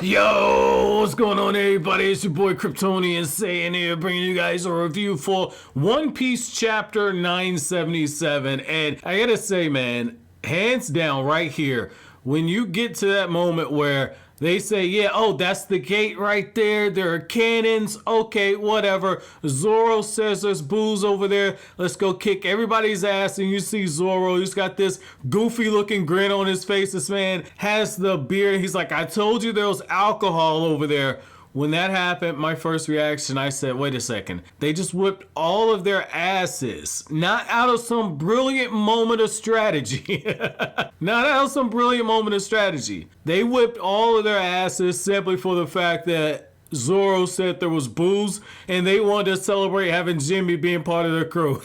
Yo, what's going on, everybody? It's your boy Kryptonian saying here, bringing you guys a review for One Piece chapter 977. And I gotta say, man, hands down right here, when you get to that moment where they say, yeah, oh, that's the gate right there. There are cannons. Okay, whatever. Zoro says there's booze over there. Let's go kick everybody's ass. And you see Zoro, he's got this goofy looking grin on his face. This man has the beer. He's like, I told you there was alcohol over there. When that happened, my first reaction, I said, wait a second. They just whipped all of their asses. Not out of some brilliant moment of strategy. Not out of some brilliant moment of strategy. They whipped all of their asses simply for the fact that Zoro said there was booze and they wanted to celebrate having Jinbe being part of their crew.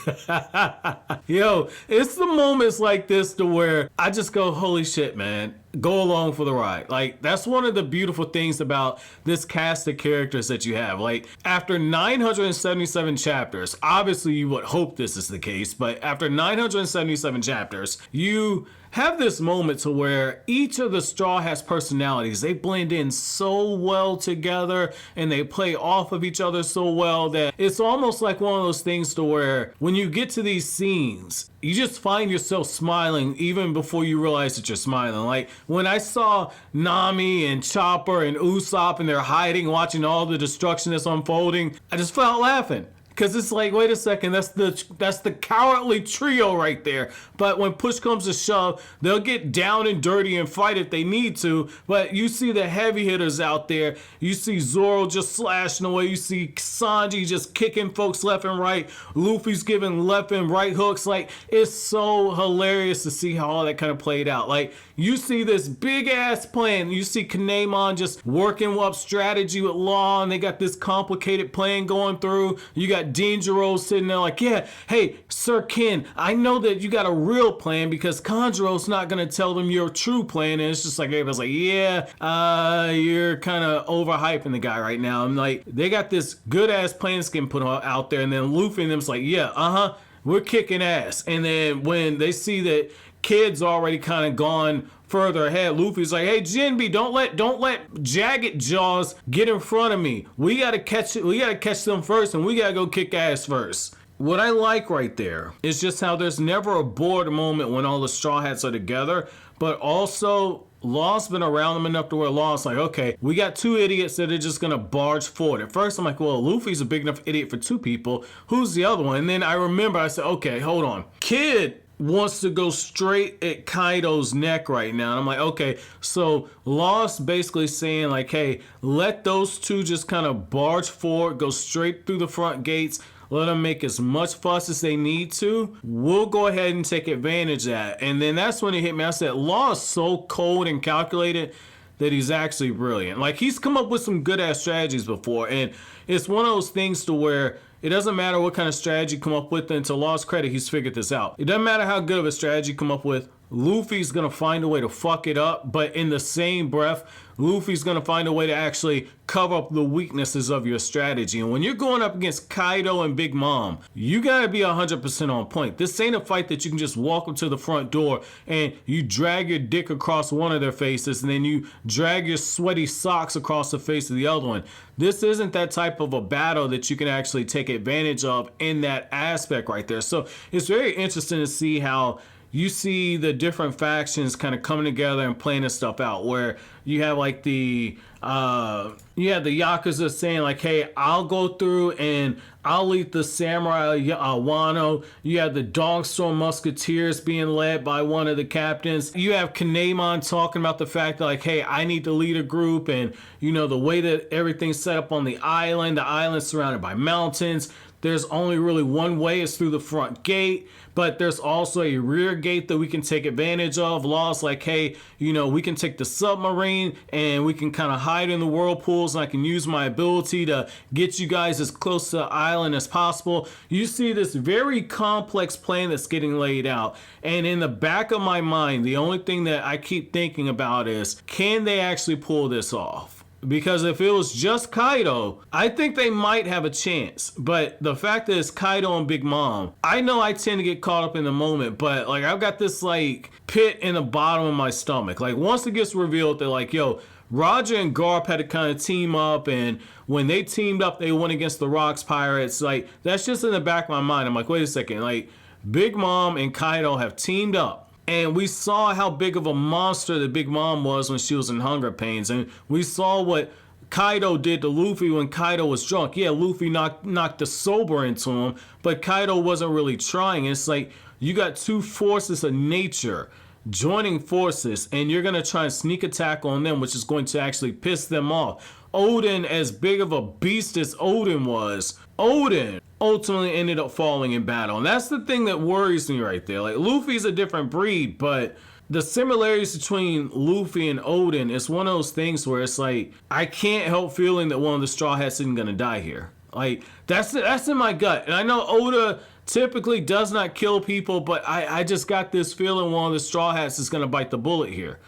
Yo, it's the moments like this to where I just go, holy shit, man. Go along for the ride. Like, that's one of the beautiful things about this cast of characters that you have. Like, after 977 chapters, obviously you would hope this is the case, but after 977 chapters, you have this moment to where each of the Straw Hats personalities, they blend in so well together and they play off of each other so well that it's almost like one of those things to where when you get to these scenes, you just find yourself smiling even before you realize that you're smiling. Like when I saw Nami and Chopper and Usopp and they're hiding, watching all the destruction that's unfolding, I just felt laughing. Cause it's like, wait a second, that's the cowardly trio right there. But when push comes to shove, they'll get down and dirty and fight if they need to. But you see the heavy hitters out there. You see Zoro just slashing away. You see Sanji just kicking folks left and right. Luffy's giving left and right hooks. Like, it's so hilarious to see how all that kind of played out. Like, you see this big ass plan. You see Kinemon just working up strategy with Law, and they got this complicated plan going through. You got Denjiro sitting there like, yeah, hey, Sir Ken, I know that you got a real plan because Kanjuro's not going to tell them your true plan. And it's just like, everybody's like, yeah, you're kind of overhyping the guy right now. I'm like, they got this good ass plan skin put out there. And then Luffy and them's like, yeah, we're kicking ass. And then when they see that Kid's already kind of gone further ahead, Luffy's like, hey, Jinbe, don't let Jagged Jaws get in front of me. We gotta catch them first, and we gotta go kick ass first. What I like right there is just how there's never a bored moment when all the Straw Hats are together, but also Law's been around them enough to where Law's like, okay, we got two idiots that are just gonna barge forward. At first I'm like, well, Luffy's a big enough idiot for two people. Who's the other one? And then I remember, I said, okay, hold on. Kid wants to go straight at Kaido's neck right now. And I'm like, okay, so Law's basically saying like, hey, let those two just kind of barge forward, go straight through the front gates, let them make as much fuss as they need to. We'll go ahead and take advantage of that. And then that's when it hit me. I said, Law is so cold and calculated that he's actually brilliant. Like, he's come up with some good ass strategies before, and it's one of those things to where it doesn't matter what kind of strategy you come up with, and to Law's credit, he's figured this out. It doesn't matter how good of a strategy you come up with, Luffy's gonna find a way to fuck it up, but in the same breath, Luffy's gonna find a way to actually cover up the weaknesses of your strategy. And when you're going up against Kaido and Big Mom, you gotta be 100% on point. This ain't a fight that you can just walk up to the front door and you drag your dick across one of their faces and then you drag your sweaty socks across the face of the other one. This isn't that type of a battle that you can actually take advantage of in that aspect right there. So it's very interesting to see how you see the different factions kind of coming together and playing this stuff out, where you have like the Yakuza saying like, hey, I'll go through and I'll lead the Samurai Wano. You have the Dogstorm Musketeers being led by one of the captains. You have Kinemon talking about the fact that like, hey, I need to lead a group, and you know, the way that everything's set up on the island's surrounded by mountains. There's only really one way, it's through the front gate, but there's also a rear gate that we can take advantage of. Law's like, hey, you know, we can take the submarine and we can kind of hide in the whirlpools, and I can use my ability to get you guys as close to the island as possible. You see this very complex plan that's getting laid out, and in the back of my mind, the only thing that I keep thinking about is, can they actually pull this off? Because if it was just Kaido, I think they might have a chance. But the fact that it's Kaido and Big Mom, I know I tend to get caught up in the moment, but like, I've got this like pit in the bottom of my stomach. Like, once it gets revealed, they're like, yo, Roger and Garp had to kind of team up, and when they teamed up, they went against the Rocks Pirates. Like, that's just in the back of my mind. I'm like, wait a second, like, Big Mom and Kaido have teamed up. And we saw how big of a monster the Big Mom was when she was in hunger pains. And we saw what Kaido did to Luffy when Kaido was drunk. Yeah, Luffy knocked the sober into him, but Kaido wasn't really trying. It's like you got two forces of nature joining forces, and you're going to try and sneak attack on them, which is going to actually piss them off. Odin, as big of a beast as Odin was, Odin ultimately ended up falling in battle. And that's the thing that worries me right there. Like, Luffy's a different breed, but the similarities between Luffy and Odin is one of those things where it's like, I can't help feeling that one of the Straw Hats isn't going to die here. Like, that's in my gut. And I know Oda typically does not kill people, but I just got this feeling one of the Straw Hats is going to bite the bullet here.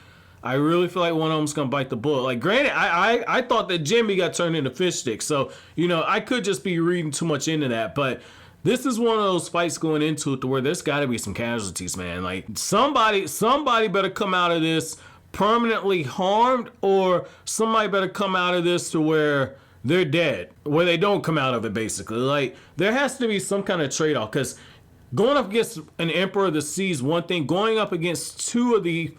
I really feel like one of them's going to bite the bullet. Like, granted, I thought that Jinbe got turned into fish sticks, so, you know, I could just be reading too much into that, but this is one of those fights going into it to where there's got to be some casualties, man. Like, somebody better come out of this permanently harmed, or somebody better come out of this to where they're dead, where they don't come out of it, basically. Like, there has to be some kind of trade-off, because going up against an Emperor of the Sea is one thing. Going up against two of the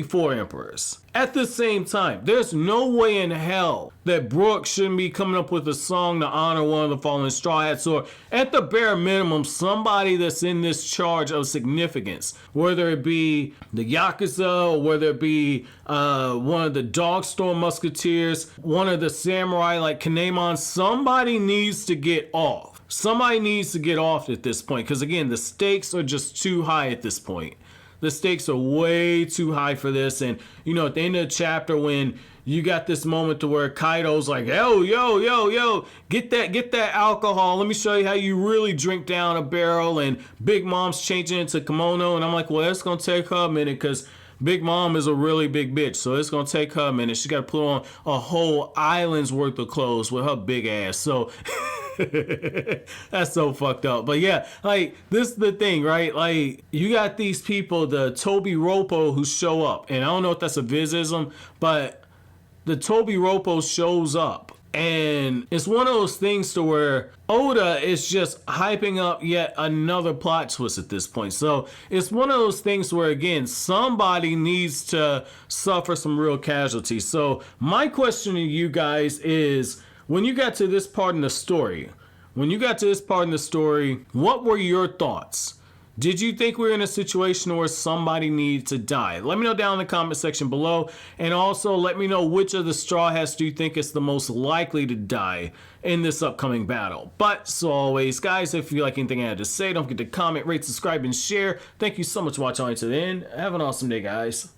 four emperors at the same time, there's no way in hell that Brook shouldn't be coming up with a song to honor one of the fallen Straw Hats, or at the bare minimum, somebody that's in this charge of significance, whether it be the Yakuza, or whether it be one of the Dogstorm Musketeers, one of the samurai like Kinemon. Somebody needs to get off. Somebody needs to get off at this point, because again, the stakes are just too high at this point. The stakes are way too high for this. And, you know, at the end of the chapter, when you got this moment to where Kaido's like, yo, get that alcohol. Let me show you how you really drink down a barrel. And Big Mom's changing into kimono. And I'm like, well, that's going to take her a minute, because Big Mom is a really big bitch. So it's going to take her a minute. She got to put on a whole island's worth of clothes with her big ass. So that's so fucked up. But yeah, like, this is the thing, right? Like, you got these people, the Toby Roppo, who show up, and I don't know if that's a Vizism, but the Toby Roppo shows up, and it's one of those things to where Oda is just hyping up yet another plot twist at this point. So it's one of those things where, again, somebody needs to suffer some real casualties. So my question to you guys is, when you got to this part in the story, what were your thoughts? Did you think we were in a situation where somebody needed to die? Let me know down in the comment section below. And also let me know which of the Straw Hats do you think is the most likely to die in this upcoming battle. But so always, guys, if you like anything I had to say, don't forget to comment, rate, subscribe, and share. Thank you so much for watching all the way to the end. Have an awesome day, guys.